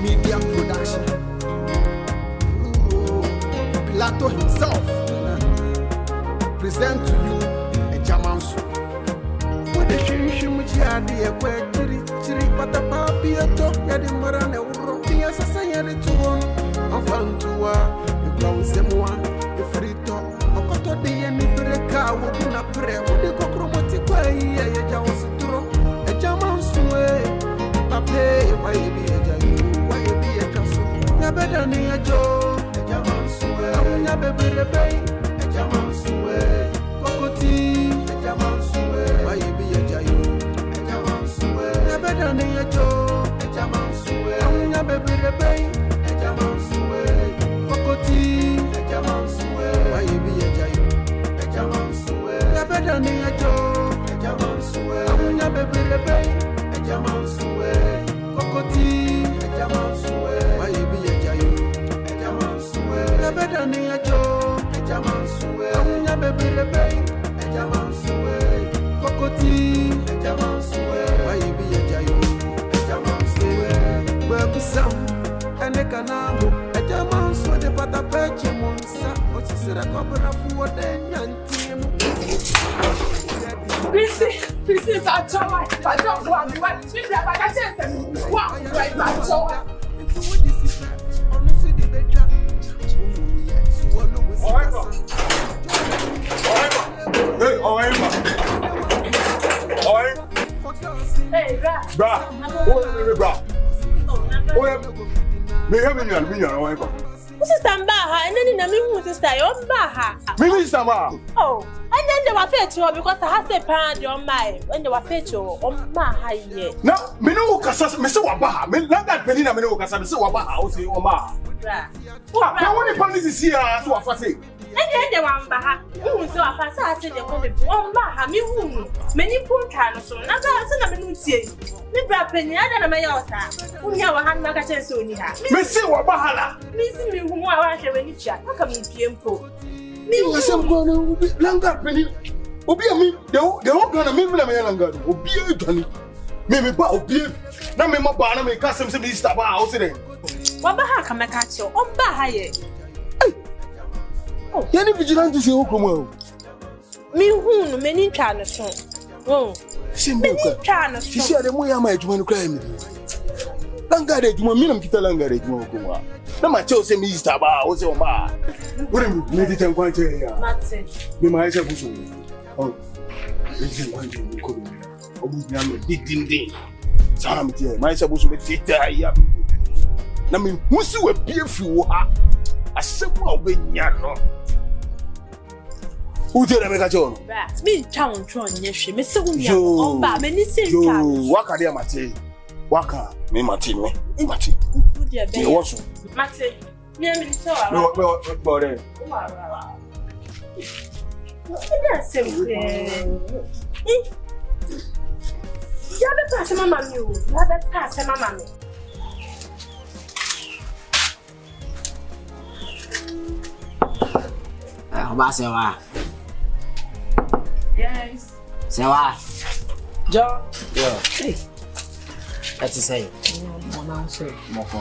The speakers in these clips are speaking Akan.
Media Production. Pilato himself present to you Agya Manso. What the shimmy a quite chiri, but a papi a top, Yadimara, and a rock, yes, I say it to one. I found to you go them one, the free top, or got to the end of the car, would not pray, or the cockromatic way, Agya was a throw, Agya Manso, Papa, why be a jayu, why be a castle, never done a joe, Agya Manso, I will never be a bay, Agya Manso, Cocotti, Agya Manso, why be a jayu, Agya Manso, never done a joe, Agya Manso, I will never be a bay, Agya Manso, Cocotti, Agya Manso, why be a jayu, Agya Manso, never done a joe, Agya Manso, I will never be a bay, Agya Manso, Cocotti, Agya Manso, why be a jayu, Agya Manso, never done a joe, Agya Manso, I will never be a bay, Agya Manso, Cocotti, Agya Manso, why be a jayu, Agya Manso, where be some, and a canabo, Agya Manso, the patapeche monsa, what is it a couple of what then, Please, I don't want to watch you. I said, walk right back. So, hey, sister Mbaha, and then in the middle of the style, Mbaha. Minister Ma. Oh, and then they were fetched because I had a pound on my when they were fetched on my. Now, Minu Casas, Mr. Wabaha, Milanga Penina Minu Casas, Wabaha, or Ma. I want to punish this here as well for saying. And then they were Mbaha, who so I said they wanted to Mbaha, me whom many poor cans, so never as a minute. Never penny, I don't know my altar. We have a handbag at Sonia. Mr. Wabahala. Listen me whom I want to when you chat. How come you PM4? Me was some going to Langa Penny. Obi, they won't gonna make me a Langa. Obi, Johnny. Maybe Obi. Now, my banner may cast some Mr. House in. Wabaha come a catch you on Bahaye. Oh, any vigilante is Okomo. Me whom many channels. Oh, many channels. She said, "I'm going to cry me." Langare, you mean Kita Langare, Mokuma. No, my child say Mr. Ba, what's your ma? What do you need to quite here? Me, my eyes are pushing. Oh, this is one thing you couldn't. Oh, I'm a big ding. Sam, dear, my supposed to be fit. I mean, who's you a beautiful? A simple Benyano. Who did I make a joke? Me, town, yes, Miss Joe, many say, Waka, dear Mate. Waka, me, Martin, Martin. You also, Martin, near so. Body. Yes, you have a pass, Mamma. You have a pass, Mamma. Sewa. Yes. Sewa. Joe. Yeah. Hey. That's the same. Moko.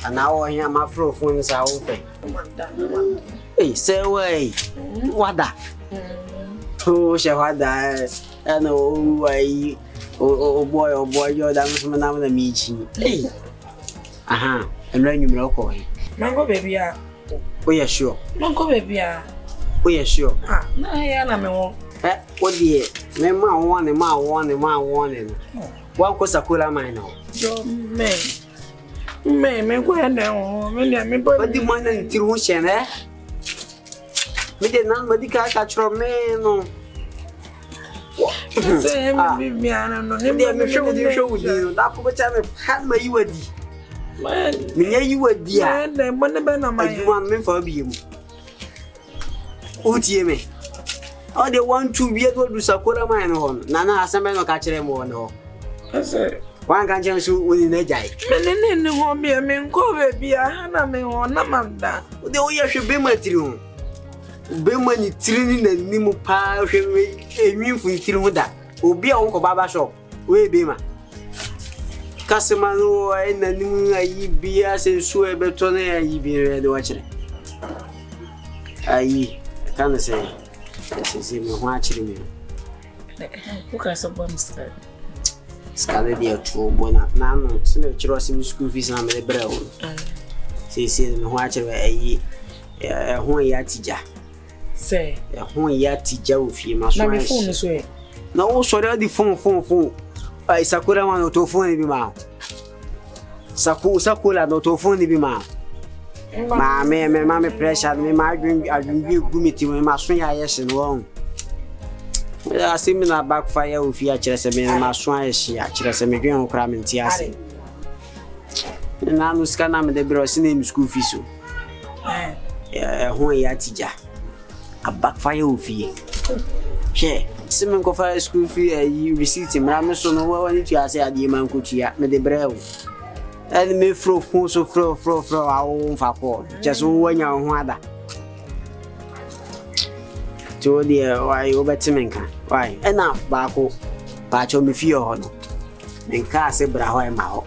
And now I am my fro phones are open. Hey, say way. What that? Oh, Shawada. And oh boy, you're down from another meeting. Hey. Aha. And then you local. Mango baby. Oh, yeah, sure. Mango baby. Oh, yeah, sure. Ah, no, I am. What dear? My man wanted my warning. One was a cooler mine now. May go and then, but the one until who shall, eh? Me did not medical catch from me. Say, Viviana, no, never show you that poor child had my you. Me, you were dear, and then one of them, my one for you. Oh, dear me. Oh, they want to be able to Sakura mine on. Nana has a man of catch them on. I say, one can jump within a jay. Men in home, be a man, cover be a Hannah, me or Namanda. The way should be my true. Be money training and Nimo Pile, a new for you that. Will be Uncle Baba shop. Way be ma. Casamano, and I be as a swear betone, I be the watcher. I can't say, this is watching me. Who can support Mr. Scaladia to Bona, Nano, Chrossing school fees and the brown. Say, watcher a Hoyatija. Say, a Hoyatija with you, my phone is way. No, sorry, the phone. I Sakura man to phone be ma. Sakura no to phone be ma. Mamma pressure me my dream I dream you gumiti me my swing yes and wrong. I see me na backfire with ya chese me my swing she chese me dream cram in tiase. Na no scanner me the bro name school fees so. Ya tija. A backfire with you. Che Simon go for school fee you receipt him ram so no one need to say Agya Manso tia me de brew and me fro I won fa call just one ya ho ada to the why obetimenka why and now baako pa cho me fie ho no menka se bra ho e ma ho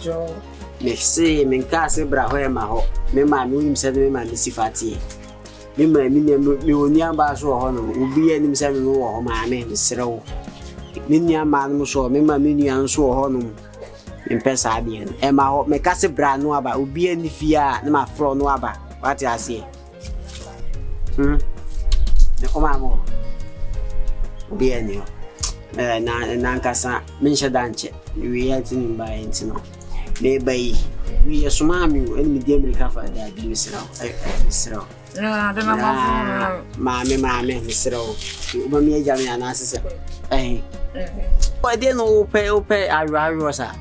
jo me se menka se bra ho e ma ho me ma me nim se me ma ni sifati me woni amba so ho no obi anim se me wo ho ma me serewo me nia ma no so me ma me nia so ho no me pesa ade e ma ho me kase bra no aba obi ani fia na ma fro no aba what you say ne o ma mo obi ani na nkasa me nche danche we ya tin ba entino me bai we yesuma mi eni di America fa da bi misrawo Mammy, Mr. Ubami Jamia Nasser. Eh, I didn't know pay Ararosa.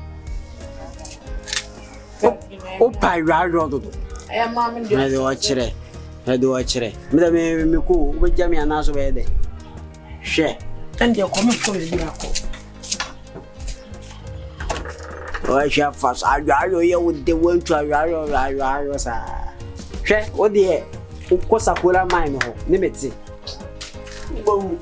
Oh, Pyro. I am mammy. I do watch it. Madame Miku, with Jamia Nasser. Share. And you're coming for the miracle. Oh, I shall fast. I would the one to Ararosa. Share, what the Uko Sakura mine ho nimeti bo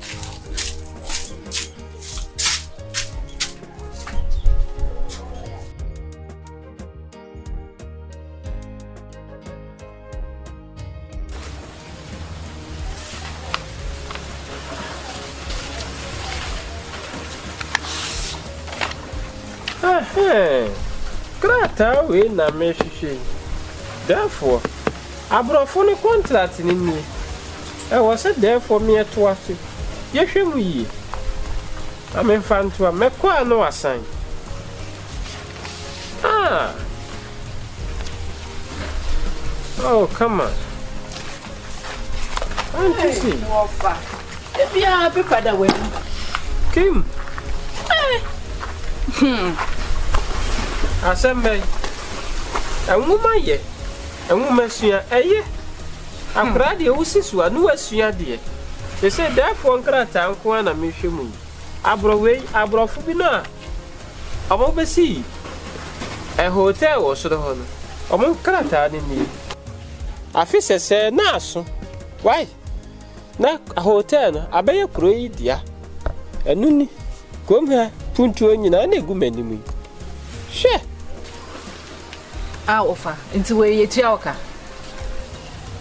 Krata we na meshishi therefore Abrofone contract ni ni. E was there for me at what. Yehwemu yi. Amemfanto mekwa no asan. Oh, come on. Auntie see. Offer. If you are paper that way. Kim. Asembe. Enwuma ye. Enwuma sua eye. Akra de wosisu anu asua de. They say therefore nkrata nko na mehwemu. Abrofo bi no a. Omo besi. A hotel wo so de ho no. Omo nkrata ni ni. Afise se na aso. Why? Na hotel no abeye kuro yi dia. Enu ni. Kom ha puntu nyina na egu manimu. She. Offer into where you tell.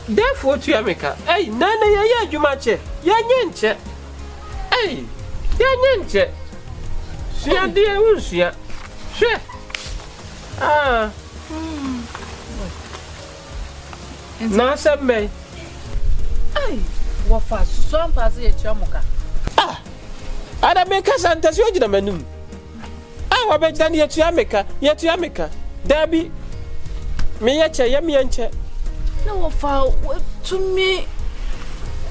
Therefore, to America, hey, Nana, you match, Yanche. Hey, Yanche. See, I dear, Usia. She. Nasa May. Hey, what fast, some pass a chomoka. I make us and as you did a menu. I bet than yet to America, Debbie. Me yammy. No, for to me.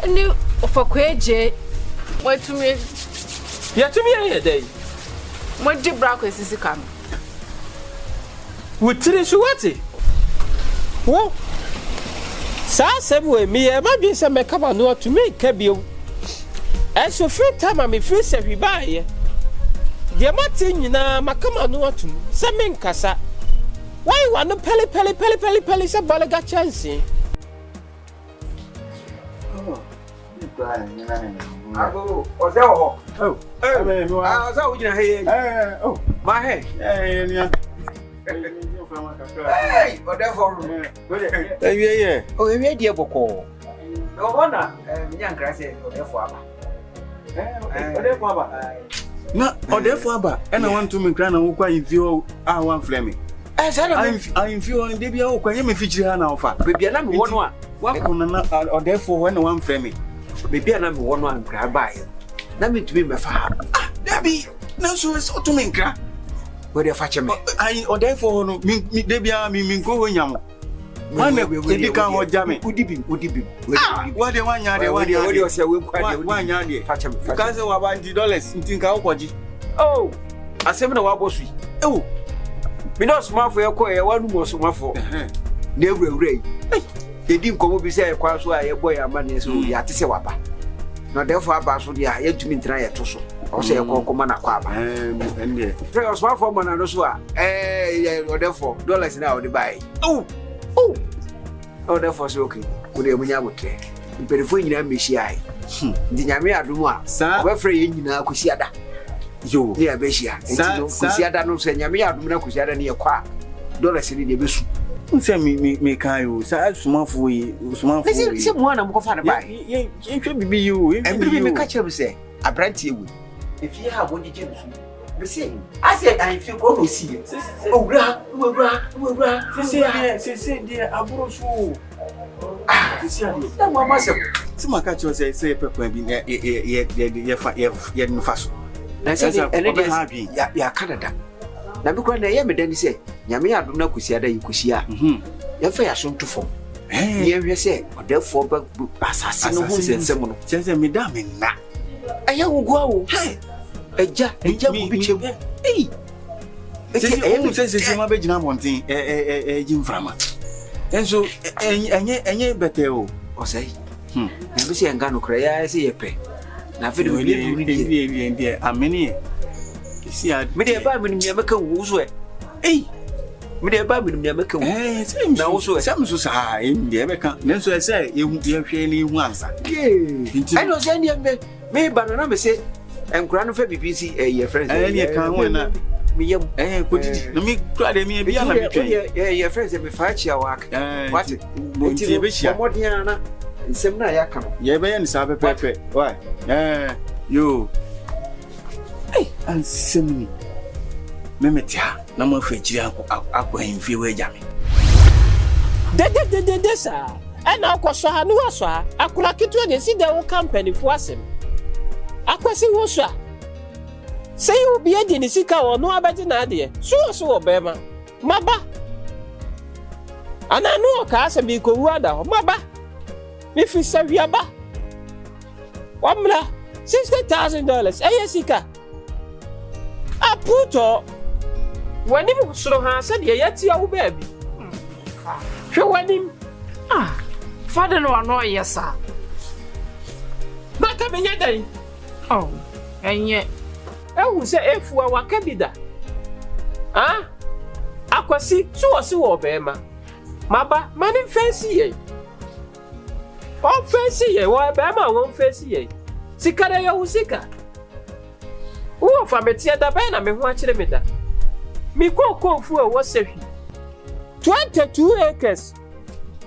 And for Kwaa what to me? Yet to me a day. What did Brackers is come? Would tell you what? Well, Sassam, me, I might be some make up on what to make cabio. As so free time, I may face every buy. Dear Martin, you know, my come on what to some casa. Why want to pelly sa balaga chance? Oh, you crying, you know. Oh, Oh, My head. Yeah. Hey, but therefore, Yeah. oh, you made dear Boko. No wonder, young Grassy, or therefore. No, or therefore, and I want to make Grana who quite view our one flaming. As I'm feeling Debia, who can feature an offer. Maybe a number one. Or therefore, when one flaming. Maybe a number one grab by. Let me to be my father. Debbie, no, so it's to make crack. Where you fetch me? I or therefore, me, Debia, me go in Yam. One may become or jamming. Would be. What the 1 yard, 1 yard, you say, 1 yard, fetch him. Because of $1 in think I'll oh, I 7 hour boss. Oh, me not smart for your coy, one more smart for. Never ray. They didn't come up beside a quite why a boy a man is only at the wapa. Not therefore, Bass would yet to me try a tosso. Or say a call command a quab. And yeah, smart for man and also, or therefore, dollars now to buy. Oh, therefore, so okay. Could you mean I would take? But if we never miss I. The Yamia Duma, sir, we're free in Kusiada. You, dear Bessia, Kusiada no say Yamia Duma Kusiada near Kwaa. Dollars in the bush. Send me, Caio, sir, small for you, small for you. Someone I'm going to buy. It should be you, and we catch up, say, I brand you. If you have one, you see, I said, I feel going to see it. Oh, dear, I brought you. That one myself. Some catch you say, Pepper, yet fast. I said, and it is happy. Yeah, Canada. Now, because I am a then say, Yamia do not Kusiada, you Kusia. Your fair soon to form. Here you say, or therefore, but assassin who said someone says a madame in that. I will go. Hey, a jack, a jump. Hey, it says it's my bed now one thing, a Jim Frama. And so, and ye better, or say, never see a gun cry, I see a pay. Now, if you really dear, how many? See, I made a bad when you make a woosway. Eh, made a bad when you make a way. Now, also, some society in the American. Then, so I say, you won't be a fairly once. I don't send you, maybe, but I never say, I'm grandfather BBC, a year friend. And you can't win. Me, put it. Let me try to me be your friends and me fight your work. What it? What Diana? And some Nayakam. Yeah, Ben Sabe Pepe. Why? You. And send me. Memetia, no more fetch up when you were jamming. Sir. And I'll cost her no answer. I could like it when you see the whole company for him. I could see what's say you be a dinisika or no about an idea. So, Bema. Maba. And I know a cast and be Kowada, Maba. If you say Yaba. Wamla, $60,000. Ayasika. I put up when him so said, yet your baby. Show when him. Father no know yes, sir. Not coming yet, day. Oh, and yet, I will say if we were cabida. Ah, I could see so Bema. Maba, money fancy ye. Oh, fancy ye, why Bama won't fancy ye. Sikara Usika. Oh, from a theatre band, I'm watching me that. Me cocoa for was 22 acres.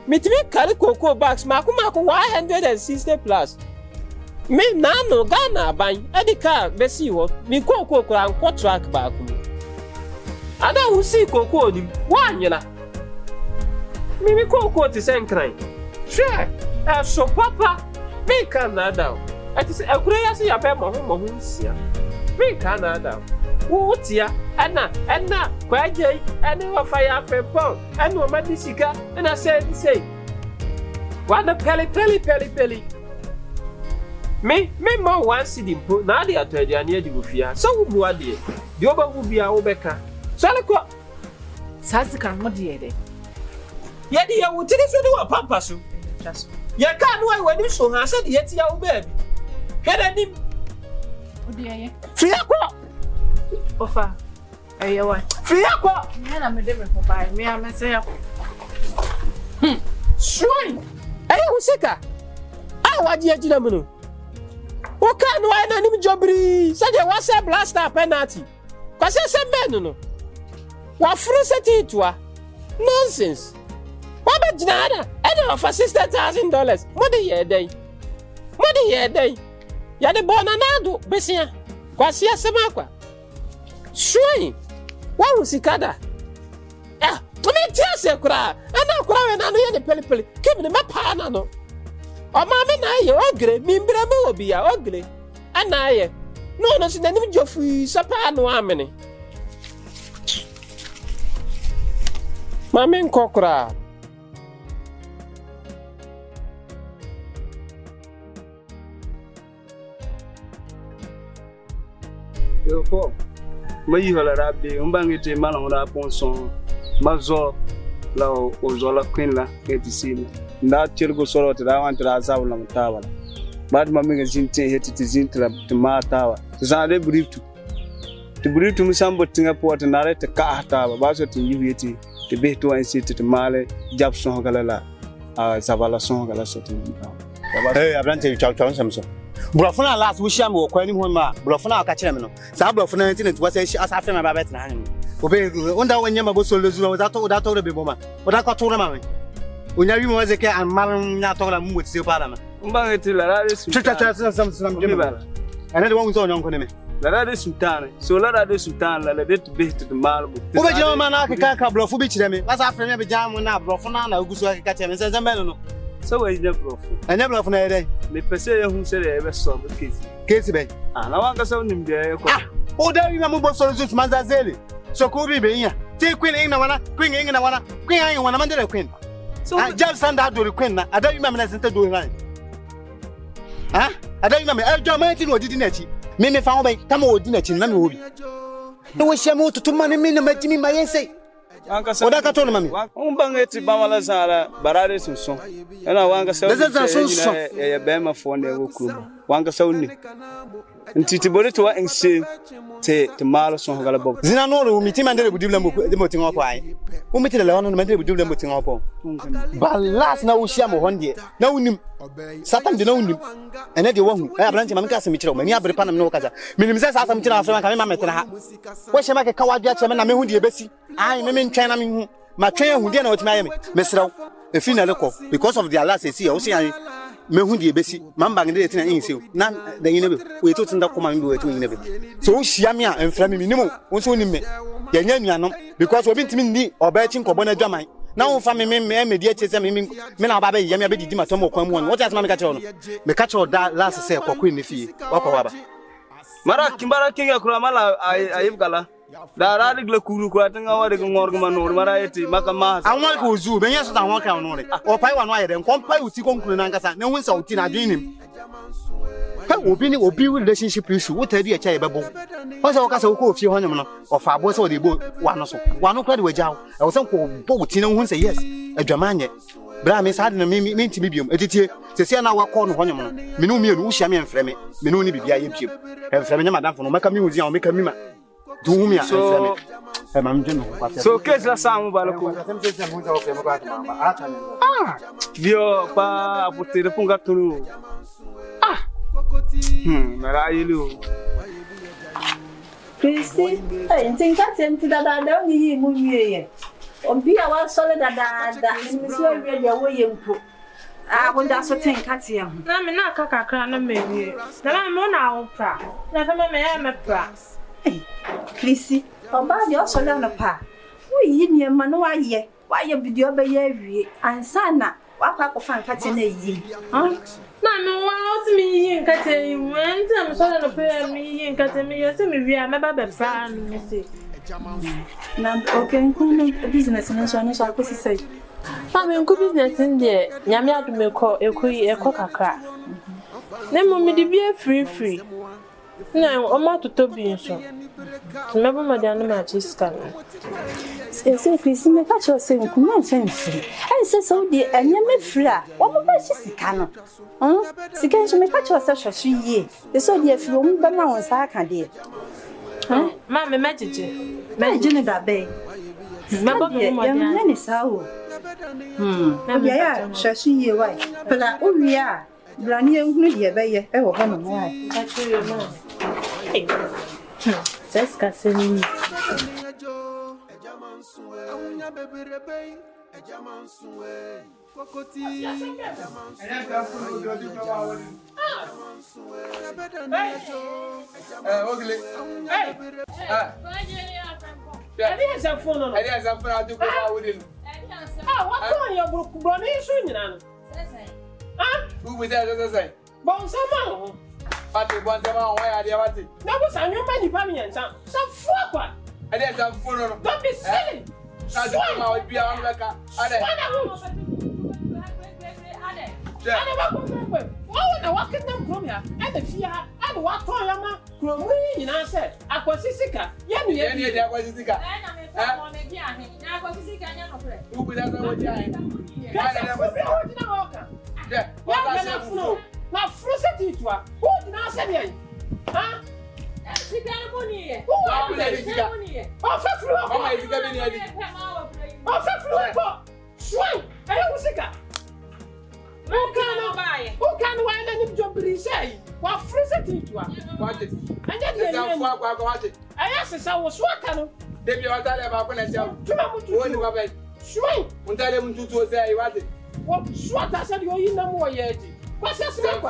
Me to make cocoa bags, Makumako 160 plus. Me nano Ghana by any car, Bessie, me cocoa and quatrack back. And I will see cocoa, 1 year. Me cocoa to send crying. Sure, so papa, me Canada. I say, I could see a pair of homes here. Me Canada. What's ya? Anna, Kwaa Adjei, and no fire Frimpong, and no Madisika, and I said, say, what a pelly. Me, more one sitting put Nadia to the near the Gufia, so who are dear? The Oba will be our Becca. Salako Sassika, what dear? Yet you will tell us to do a pampasu. Just you can't know when you saw her, said, yet your baby. Head him. What dear? Fiacqua. Offer. Aye, what? Fiacqua. I'm a different for by me. I'm a say, swine. Aye, Usika. I want you to know. What can I name Jobri? Said there was a blaster penalty. Kwasi asem no. Wa furu setitwa. Nonsense. What about Jana? I offer $60,000. What the year day? What the year day? Yade bonanado, Bessia. Quasia Samakwa. Shui. What was Sikada? Ah, to me, Tia cry. And now cry and I the pelipelli. Keep me my panano. Oh, mamma, I ugly, Mimbra will be ugly. And I, no, she didn't your free sapano amene. Mamma Cockra. Yo po mayi hola rabbi umbangete mala hola ponson mazo la ozola queen la etisini nda tirgo solo ta wan tra zawla mutawa bad maminga zinte heti zintra matawa zade brieftu to brieftu musambo tinga port nare te ka tawa ba so tin yiti te beto an site te male jabson galala zavala son galala so tin hey abrante chaw samso Brofuna last we share mo kwani ho ma brofuna aka kire me no sa brofuna internet was asa fe ma ba bet na hanim obe onda wanya ma bo solo zuwa da to be boma oda ko to na ma onya wi mo zeke an maram nya to la mu wotse pa ma mba ngeti la rade sultan sam jema ana de won so onyon ko ne me la rade sultan so la rade sultan la de be to mal bu obe jema ma na aka brofu bi kire me asa fe me be jam na brofuna na ogusu aka kire me se no so we dey brofu anya brofu na ede me pese ye hu se dey be so case be na wanga so nim dey ko o da wi ma mo bo so zu manza zele so ko bi be nya ti queen na wana queen na wana queen ayi wana man dey queen so jab sanda do queen na ada wi ma me na senta do ran ada wi ma me do ma ti no didi na chi me fa ho be ta ma odi na chi na me ho bi no we shame to ma ne me na ma ji mi ma yense oda ka to no mami umbangeti bamala sala barade suso ena wanga sa ya bema fonde wokuru wanga sa unni ntiti bole to wa ense te malo so gala bob zina no ro miti mandele budibla mo de motin opo ai o miti le wono mandele budibla motin opo balas na wo hia mo honde na unim satan de na unim ene de wahu ai abranche ma nka asemi kire o mani abre pa na me no kaza minim se asem kire afre ka me ma metena ha wo hia ma ke kawadua kire me na me hu de besi ai me ntwen na me hu ma twen hu de na wotima ayeme mesraw e fi na leko because of their last see o see ai me hu de besi ma mba ngede tina insi na da yin be we to tinda koma me we to yin be so wo hia me a enfra me minimo wo so nim me ya nya nuanom because obi ntimi ni oba chi nkobo na dwaman na wo fa me di eche me na ba ba ya me be didi matom okwan mu no what asma me ka che no me ka che da last say kokwe ne fie wakwa waba mara kimbara kinga kura mala ayib gala da radi gla kuru kwa tanga wade ngorgo manor mara eti maka ma anwa ko zu be yeso da won ka no re o pai wa no aye de kon pai uti kon kuru na nkasa na hunsa uti na dwinim ha obi relationship issue what adi echa e bebo o se o ka se o ko fie ho nyem no o fa abo se o de bo wa no so wa no kra de wajaw e wo se ko bo uti na hunsa yes adwamanye bra me sa de na me ntimi biom etitie se se na wa ko no ho nyem no me no mienu wo hia me enfreme me no ni bibia ye piem enfreme nya madam fo no maka mi uzi a o meka mi ma Dumia so so kesa samu balako dio pa apotere punga tulu mara ilu Christy ntinka tenti dada da ni mu wiye obi a wa sole dada ni so wiye de wo yempo wanda so tinka te ho na me na kakakra na mewie na me na wo pra na fa me me pra Christy oba de o sole no pa wo yi ni ma no wa ye bidio ba ye awie ansana wakwa ko fan kate na yi na me wa o ti mi yi nkate yi wen ta me sole no pa mi yi nkate mi ye se mi wi a me ba be pra no me se na okay nkunu business no so akosi sai pa me nku business ndie nyame adume ko ekoyi kakra na mo mi di bi free na o ma to bi nso me ba ma dia na ma chiska se Christy me ka cho se nku na free ai se so di anya me free a wo mo ba sika no sika nso me ka cho se hwehwe yie se so di afiri wo mo ba na won sa aka de ma me majije ne da be me ba mo dia ya ne sa wo ya ya hwehwe yie wai pela o wi a brani ehunu de be ye e wo ba no wai se Let's go see. What on your book, Bonnie? Who was that? Bon, somehow. But the one why are they about it? That was a new many families. Some fuck. And there's a full. Don't be silly. I would be on like a. I walk in them from here, and the fear, and what on your man, from me, I said, I was Sisica. Yeah, was Sisica. Who would have no time? Yeah, now, Frosty to her. Who did not say, huh? Who are you? Oh, who can wine and jump in say? What Frosty to her? What it? And then I asked, I was working. They be all about when I tell you. Swing. When tell them to say what it. What I said, you're in no more yet. What's that? I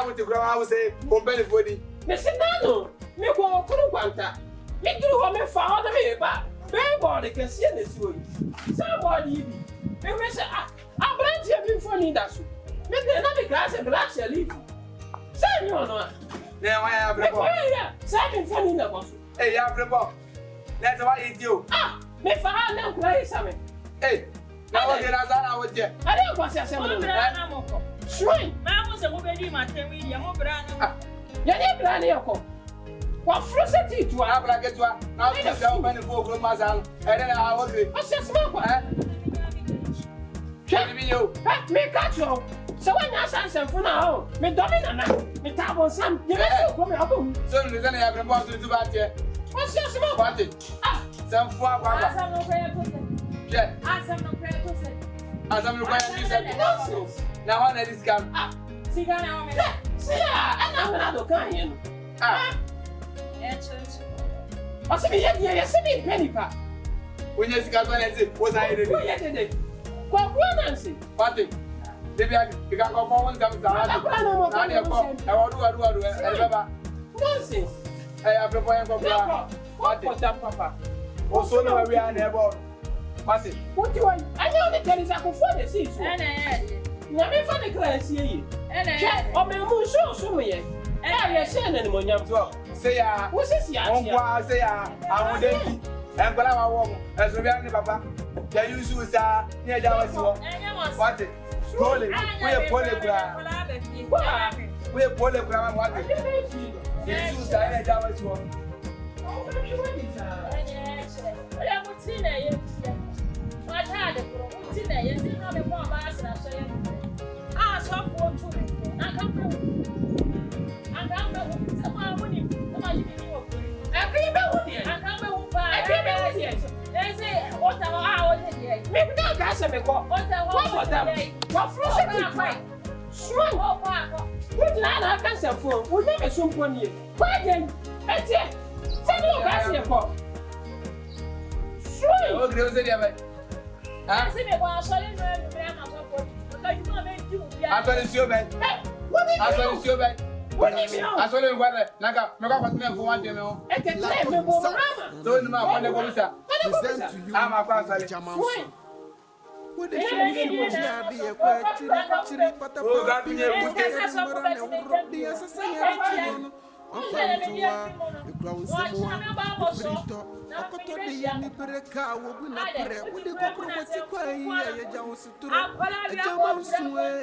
want to grow out, say, company for the Mr. Nano. Me go Kuruquanta. Me do what me father me back. Everybody can see this way. Somebody, me say, I'm glad you have been funny. That's me. They not because a black shall leave. Say, you know, now I have a say, funny in the boss. Hey, you have a book. That's why it's you. Me father no play something. Hey, now what did I with you? I don't want to say something. Swing. I was a movie, my family, I'm over. You're not planning your call. What Frosty to have like it? Now you sell many folk from Mazal, and then I will agree. What's your smoke? Tell me you. Me catch you. So when I answer for now, me dominant, me tap on some. You come here, boom. So then I have a boss to do that here. What's your smoke? What it? Some four. I'm no prayer person. Yeah. I'm no prayer person. As I'm requiring nonsense. Now one that is come. See, now I'm not going. I said, yes, penny pack. When you got one and say, was I did it? What Nancy? What it? Maybe I can go forward something. I will do. Nonsense. I have a point of what that, Papa? Also, no, we are never. What it? What do you want? I know that there is a good for the season. Now, if I declare, see you. And I'm a show, so me. And I send any money up to say, what's this? Say, I would empty. And but I want as we are Papa. They use you, sir, near Java. What it? Poly, we're polygram. We're polygram. What it? You say, Java. I had a today, and you know the poor master. I saw 4 children. I come from. I come from. Someone winning. Somebody giving you a free. I come from. They say, what am I? Maybe not gas and make up. What them? What fruit? Sure. What did I cancel for? We'll never soon one year. Why then? That's it. Send you gas in your pop. Sure. Oh, there's a I see me while showing them the man of because you don't make you. I thought it's your bed. I thought it's your bed. I saw them weather. Naga, Naga, for 1 day. And the time, Mama. So, no matter what is that. Present to you, I'm a pastor. Agya Manso. What the shame you must have be a question, but the papi, the assassin, the ground someone, Frito, a cotton, the Yannipereka, will be not pray with the cockroach, a Jones to a Jaman's way.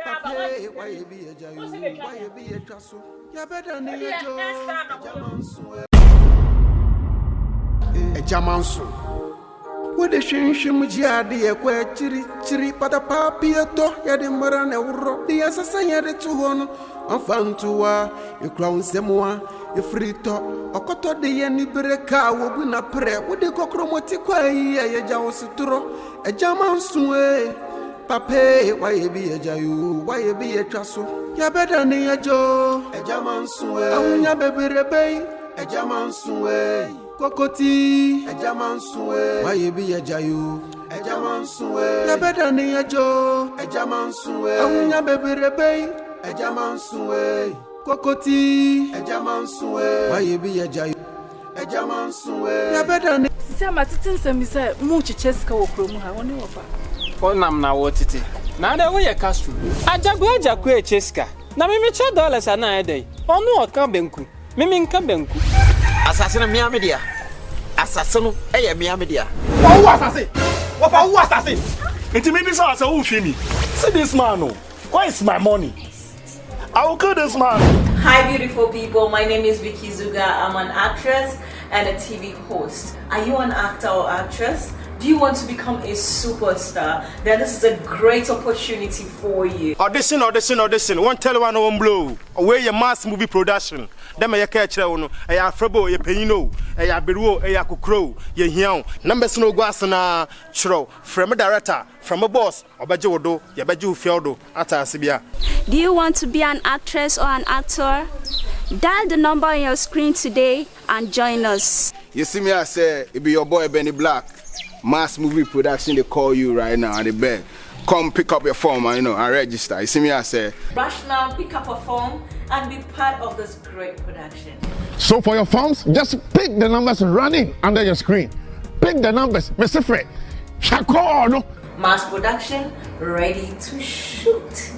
Papa, why be a giant? Why be a castle? You're better than a Jaman's way. Agya Manso. What the shame Jadi a quachiri, but a papi a dog, Yadimara, the assassin had it to one. Enfant to a crown semoa, a free talk, or coto de Yannipereka will be not pray with the cockromotica, a Jones to a Jaman's way. Papa, why be a Jayu, why be a castle? You're better than a Joe, a Jaman's way. I will never be a bay. Agya Manso, Kokoti, Agya Manso, why you be a jayu? Agya Manso, ya better than a Joe, Agya Manso, Amunya baby rebay, Agya Manso, Kokoti, Agya Manso, why you be a jayu? Agya Manso, ya better than Sama titin sami say much cheska wo promu ha woni wo fa. Onam na wo tete. Na da wo ye kasu. Ajagu e cheska. Na me che dollars ana edai. Onu o kan benku. Me nka benku. Asase na mia media. Asase no eye mia media. Wo asase. Wo fa wo asase. Enti me bisa asase wo hwe mi. See this man no. Where is my money? I will kill this man. Hi beautiful people, my name is Vicky Zuga. I'm an actress and a TV host. Are you an actor or actress? Do you want to become a superstar? Then this is a great opportunity for you. Audition. One tell one blow. Away your mass movie production. Them a catch no. A frebo, a penino, a beruo, a kukro, ye hian. Numbers no guasana chro. From a director, from a boss, or bajodo, ya baju fieldo, ata sibia. Do you want to be an actress or an actor? Dial the number on your screen today and join us. You see me, I say, it be your boy Benny Black. Mass movie production, they call you right now at the bed. Come pick up your form and register. You see me, I say. Rush now, pick up a form and be part of this great production. So for your forms, just pick the numbers running under your screen. Pick the numbers, Mr. Fred. Shako, no? Mass production, ready to shoot.